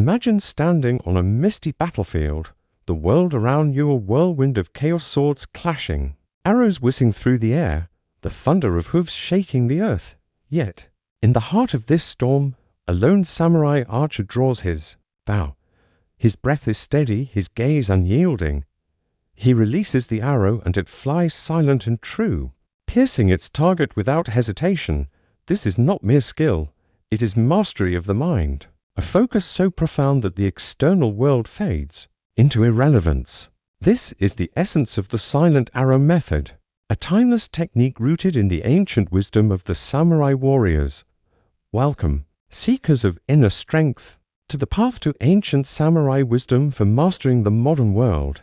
Imagine standing on a misty battlefield, the world around you a whirlwind of chaos, swords clashing, arrows whizzing through the air, the thunder of hooves shaking the earth. Yet, in the heart of this storm, a lone samurai archer draws his bow. His breath is steady, his gaze unyielding. He releases the arrow and it flies silent and true, piercing its target without hesitation. This is not mere skill, it is mastery of the mind, a focus so profound that the external world fades into irrelevance. This is the essence of the silent arrow method, a timeless technique rooted in the ancient wisdom of the samurai warriors. Welcome, seekers of inner strength, to the path to ancient samurai wisdom for mastering the modern world.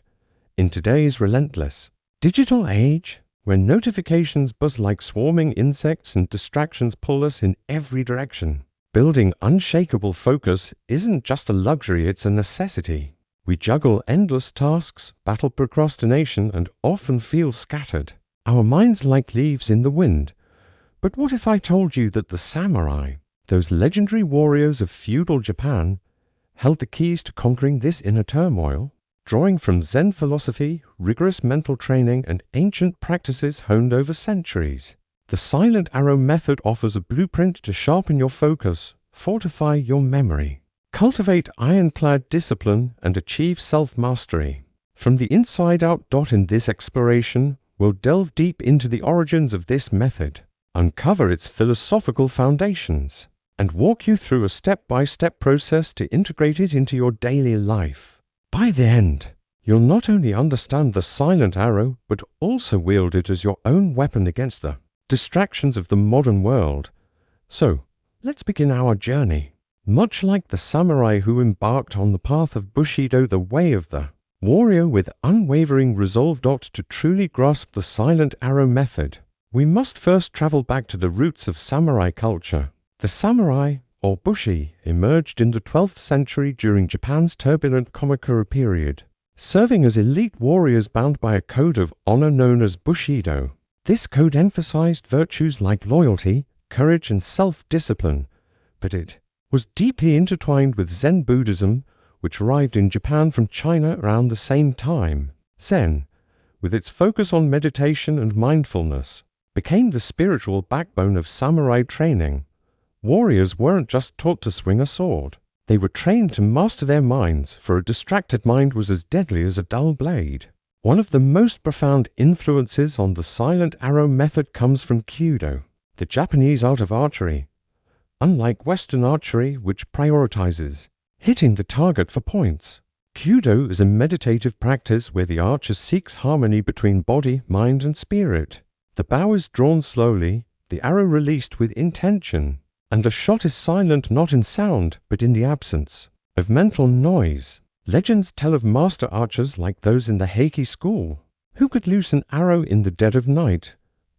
In today's relentless digital age, where notifications buzz like swarming insects and distractions pull us in every direction, building unshakable focus isn't just a luxury, it's a necessity. We juggle endless tasks, battle procrastination, and often feel scattered. Our minds like leaves in the wind. But what if I told you that the samurai, those legendary warriors of feudal Japan, held the keys to conquering this inner turmoil? Drawing from Zen philosophy, rigorous mental training, and ancient practices honed over centuries, the silent arrow method offers a blueprint to sharpen your focus, fortify your memory, cultivate ironclad discipline, and achieve self-mastery. From the inside out. In this exploration, we'll delve deep into the origins of this method, uncover its philosophical foundations, and walk you through a step-by-step process to integrate it into your daily life. By the end, you'll not only understand the silent arrow, but also wield it as your own weapon against the distractions of the modern world. So, let's begin our journey. Much like the samurai who embarked on the path of Bushido, the way of the warrior with unwavering resolve. To truly grasp the silent arrow method, we must first travel back to the roots of samurai culture. The samurai, or bushi, emerged in the 12th century during Japan's turbulent Kamakura period, serving as elite warriors bound by a code of honor known as Bushido. This code emphasized virtues like loyalty, courage, and self-discipline, but it was deeply intertwined with Zen Buddhism, which arrived in Japan from China around the same time. Zen, with its focus on meditation and mindfulness, became the spiritual backbone of samurai training. Warriors weren't just taught to swing a sword. They were trained to master their minds, for a distracted mind was as deadly as a dull blade. One of the most profound influences on the silent arrow method comes from Kyudo, the Japanese art of archery. Unlike Western archery, which prioritizes hitting the target for points, Kyudo is a meditative practice where the archer seeks harmony between body, mind, and spirit. The bow is drawn slowly, the arrow released with intention, and the shot is silent not in sound, but in the absence of mental noise. Legends tell of master archers like those in the Heike school, who could loose an arrow in the dead of night,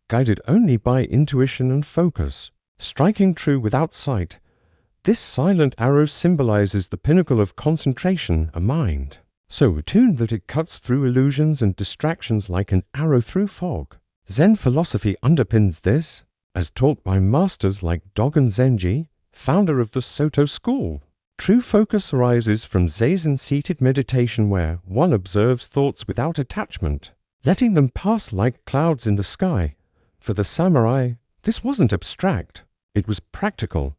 guided only by intuition and focus, striking true without sight. This silent arrow symbolizes the pinnacle of concentration, a mind so attuned that it cuts through illusions and distractions like an arrow through fog. Zen philosophy underpins this, as taught by masters like Dogen Zenji, founder of the Soto school. True focus arises from Zazen-seated meditation, where one observes thoughts without attachment, letting them pass like clouds in the sky. For the samurai, this wasn't abstract, it was practical.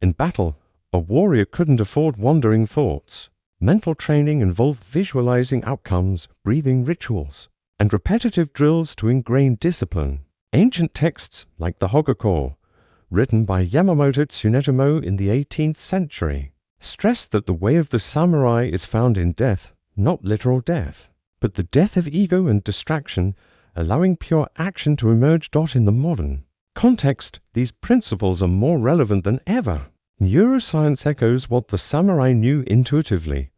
In battle, a warrior couldn't afford wandering thoughts. Mental training involved visualizing outcomes, breathing rituals, and repetitive drills to ingrain discipline. Ancient texts like the Hokage, written by Yamamoto Tsunetomo in the 18th century, stressed that the way of the samurai is found in death, not literal death, but the death of ego and distraction, allowing pure action to emerge. In the modern context, these principles are more relevant than ever. Neuroscience echoes what the samurai knew intuitively.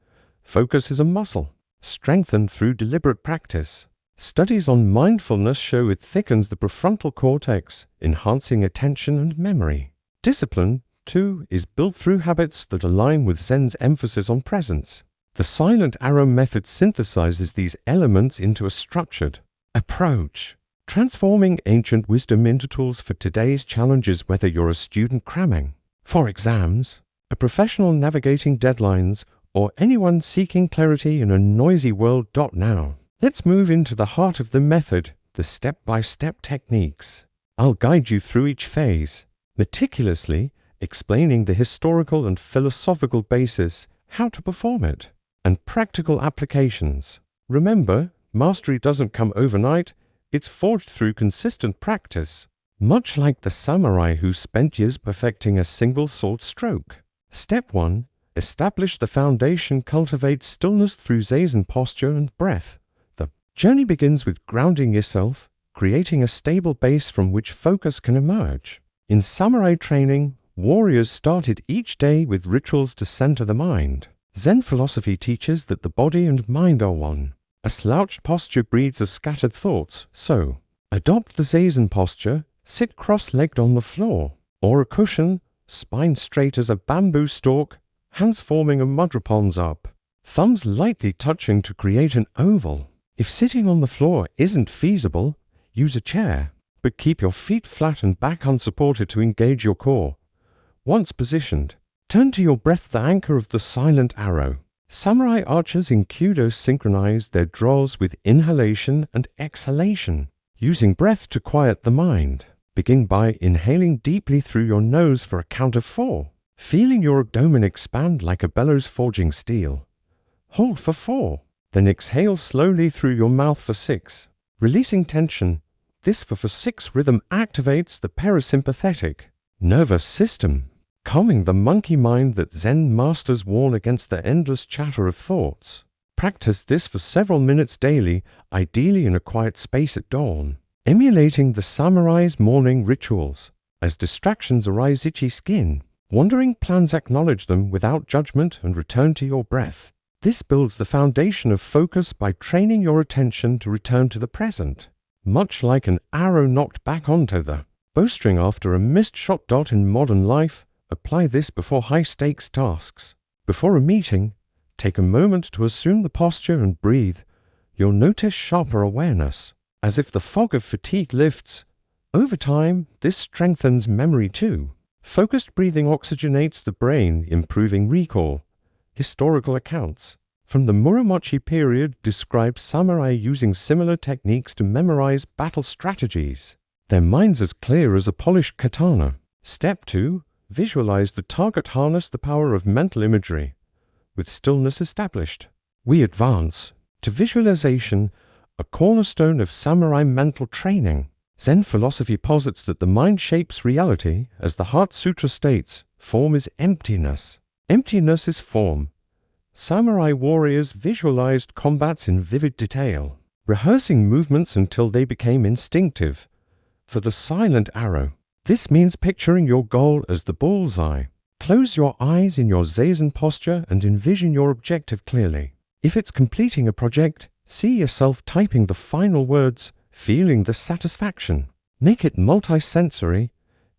Focus is a muscle, strengthened through deliberate practice. Studies on mindfulness show it thickens the prefrontal cortex, enhancing attention and memory. Discipline, too, is built through habits that align with Zen's emphasis on presence. The silent arrow method synthesizes these elements into a structured approach, transforming ancient wisdom into tools for today's challenges. Whether you're a student cramming for exams, a professional navigating deadlines, or anyone seeking clarity in a noisy world. Now, let's move into the heart of the method, the step-by-step techniques. I'll guide you through each phase, meticulously explaining the historical and philosophical basis, how to perform it, and practical applications. Remember, mastery doesn't come overnight, it's forged through consistent practice, much like the samurai who spent years perfecting a single sword stroke. Step 1. Establish the foundation. Cultivate stillness through zazen posture and breath. The journey begins with grounding yourself, creating a stable base from which focus can emerge. In samurai training, warriors started each day with rituals to center the mind. Zen philosophy teaches that the body and mind are one. A slouched posture breeds a scattered thoughts, so adopt the zazen posture, sit cross-legged on the floor, or a cushion, spine straight as a bamboo stalk, hands forming a mudra, palms up, thumbs lightly touching to create an oval. If sitting on the floor isn't feasible, use a chair, but keep your feet flat and back unsupported to engage your core. Once positioned, turn to your breath, the anchor of the silent arrow. Samurai archers in Kyudo synchronize their draws with inhalation and exhalation, using breath to quiet the mind. Begin by inhaling deeply through your nose for a count of 4, feeling your abdomen expand like a bellows forging steel. Hold for 4, then exhale slowly through your mouth for 6, releasing tension. This for 6 rhythm activates the parasympathetic nervous system, calming the monkey mind that Zen masters warn against the endless chatter of thoughts. Practice this for several minutes daily, ideally in a quiet space at dawn, emulating the samurai's morning rituals. As distractions arise, itchy skin, wandering plans, acknowledge them without judgment and return to your breath. This builds the foundation of focus by training your attention to return to the present, much like an arrow knocked back onto the bowstring after a missed shot. In modern life, apply this before high-stakes tasks. Before a meeting, take a moment to assume the posture and breathe. You'll notice sharper awareness, as if the fog of fatigue lifts. Over time, this strengthens memory too. Focused breathing oxygenates the brain, improving recall. Historical accounts from the Muromachi period describe samurai using similar techniques to memorize battle strategies, their minds as clear as a polished katana. Step 2. Visualize the target. Harness the power of mental imagery. With stillness established, we advance to visualization, a cornerstone of samurai mental training. Zen philosophy posits that the mind shapes reality. As the Heart Sutra states, form is emptiness. Emptiness is form. Samurai warriors visualized combats in vivid detail, rehearsing movements until they became instinctive. For the silent arrow, this means picturing your goal as the bullseye. Close your eyes in your zazen posture and envision your objective clearly. If it's completing a project, see yourself typing the final words, feeling the satisfaction. Make it multisensory.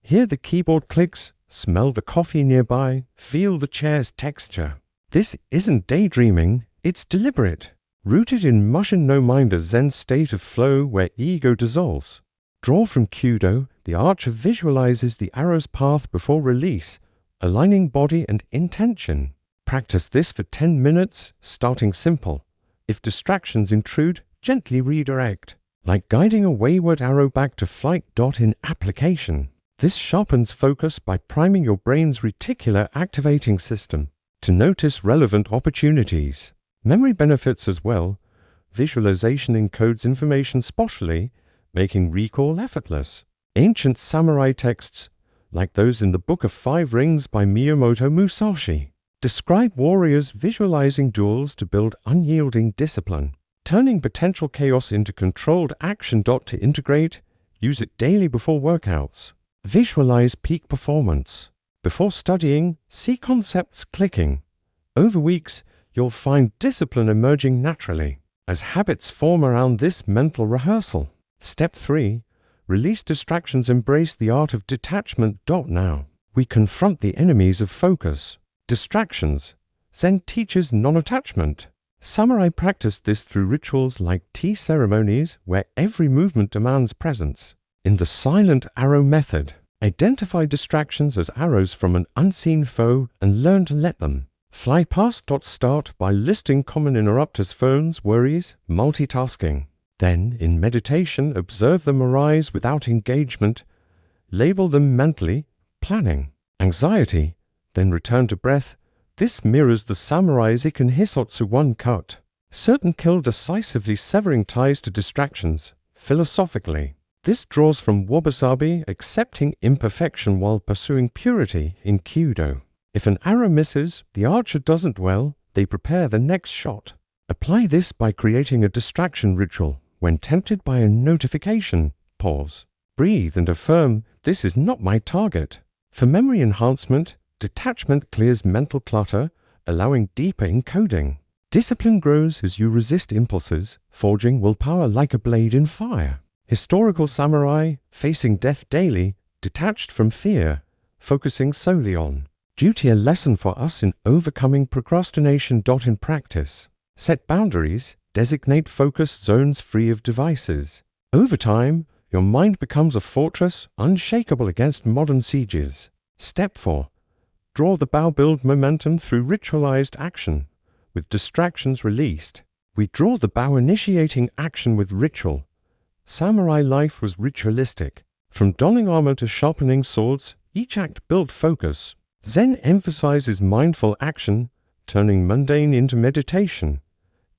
Hear the keyboard clicks, smell the coffee nearby, feel the chair's texture. This isn't daydreaming, it's deliberate, rooted in Mushin no Mind, a Zen state of flow where ego dissolves. Draw from Kyudo, the archer visualizes the arrow's path before release, aligning body and intention. Practice this for 10 minutes, starting simple. If distractions intrude, gently redirect, like guiding a wayward arrow back to flight. In application, this sharpens focus by priming your brain's reticular activating system to notice relevant opportunities. Memory benefits as well. Visualization encodes information spatially, making recall effortless. Ancient samurai texts, like those in the Book of Five Rings by Miyamoto Musashi, describe warriors visualizing duels to build unyielding discipline, turning potential chaos into controlled action. To integrate, use it daily before workouts. Visualize peak performance. Before studying, see concepts clicking. Over weeks, you'll find discipline emerging naturally, as habits form around this mental rehearsal. Step 3. Release distractions. Embrace the art of detachment. Now, we confront the enemies of focus. Distractions. Zen teaches non-attachment. Samurai practiced this through rituals like tea ceremonies where every movement demands presence. In the silent arrow method, Identify distractions as arrows from an unseen foe and learn to let them fly past. Start by listing common interrupters: phones, worries, multitasking. Then, in meditation, observe them arise without engagement. Label them mentally: planning, anxiety, then return to breath. This mirrors the samurai's Iken Hisotsu one cut. Certain kill decisively, severing ties to distractions. Philosophically, this draws from wabi-sabi, accepting imperfection while pursuing purity in Kyudo. If an arrow misses, the archer doesn't dwell, they prepare the next shot. Apply this by creating a distraction ritual. When tempted by a notification, pause, breathe and affirm, "This is not my target." For memory enhancement, detachment clears mental clutter, allowing deeper encoding. Discipline grows as you resist impulses, forging willpower like a blade in fire. Historical samurai, facing death daily, detached from fear, focusing solely on duty. A lesson for us in overcoming procrastination. In practice, set boundaries, designate focus zones free of devices. Over time, your mind becomes a fortress unshakable against modern sieges. Step 4. Draw the bow. Build momentum through ritualized action. With distractions released, we draw the bow, initiating action with ritual. Samurai life was ritualistic. From donning armor to sharpening swords, each act built focus. Zen emphasizes mindful action, turning mundane into meditation.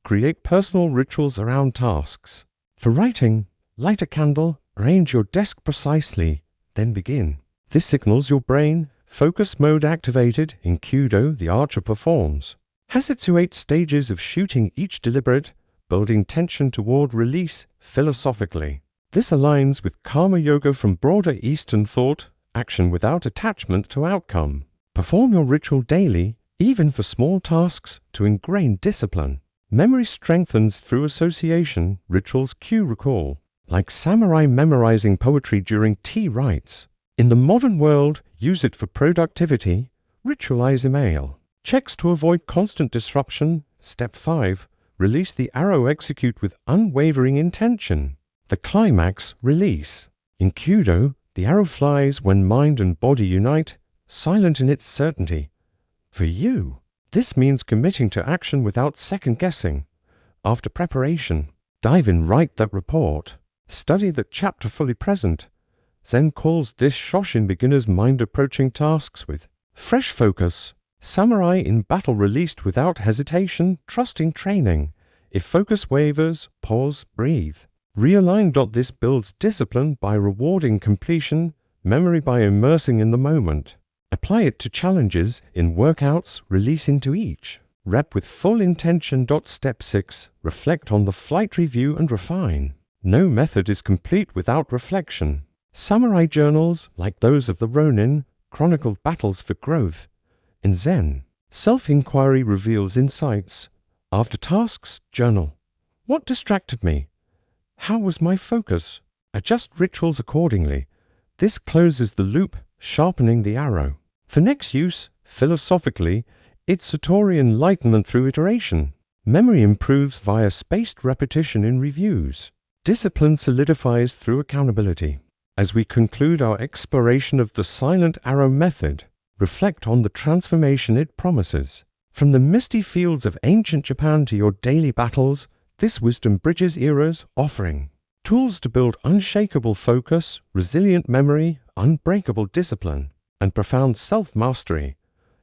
Create personal rituals around tasks. For writing, light a candle, arrange your desk precisely, then begin. This signals your brain, focus mode activated. In Kyudo, the archer performs Hasetsu 8 stages of shooting, each deliberate, building tension toward release. Philosophically, this aligns with karma yoga from broader Eastern thought, action without attachment to outcome. Perform your ritual daily, even for small tasks, to ingrain discipline. Memory strengthens through association. Rituals cue recall, like samurai memorizing poetry during tea rites. In the modern world, use it for productivity. Ritualize email checks to avoid constant disruption. Step 5. Release the arrow. Execute with unwavering intention. The climax, release. In Kyudo, the arrow flies when mind and body unite, silent in its certainty. For you, this means committing to action without second-guessing. After preparation, dive in, write that report. Study that chapter fully present. Zen calls this Shoshin beginner's mind, approaching tasks with fresh focus. Samurai in battle, released without hesitation, trusting training. If focus wavers, pause, breathe. Realign. This builds discipline by rewarding completion, memory by immersing in the moment. Apply it to challenges in workouts, release into each rep with full intention. Step 6. Reflect on the flight, review and refine. No method is complete without reflection. Samurai journals, like those of the Ronin, chronicled battles for growth. In Zen, self-inquiry reveals insights. After tasks, journal. What distracted me? How was my focus? Adjust rituals accordingly. This closes the loop, sharpening the arrow. For next use, philosophically, it's Satori enlightenment through iteration. Memory improves via spaced repetition in reviews. Discipline solidifies through accountability. As we conclude our exploration of the silent arrow method, reflect on the transformation it promises. From the misty fields of ancient Japan to your daily battles, this wisdom bridges eras, offering tools to build unshakable focus, resilient memory, unbreakable discipline, and profound self-mastery.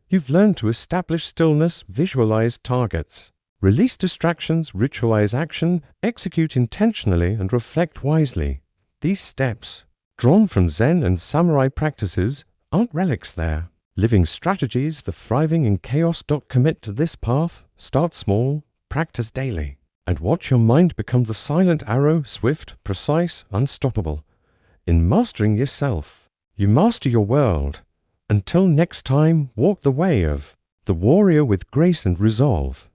You've learned to establish stillness, visualize targets, release distractions, ritualize action, execute intentionally, and reflect wisely. These steps, drawn from Zen and samurai practices, aren't relics, they're living strategies for thriving in chaos. Commit to this path, start small, practice daily, and watch your mind become the silent arrow, swift, precise, unstoppable. In mastering yourself, you master your world. Until next time, walk the way of the warrior with grace and resolve.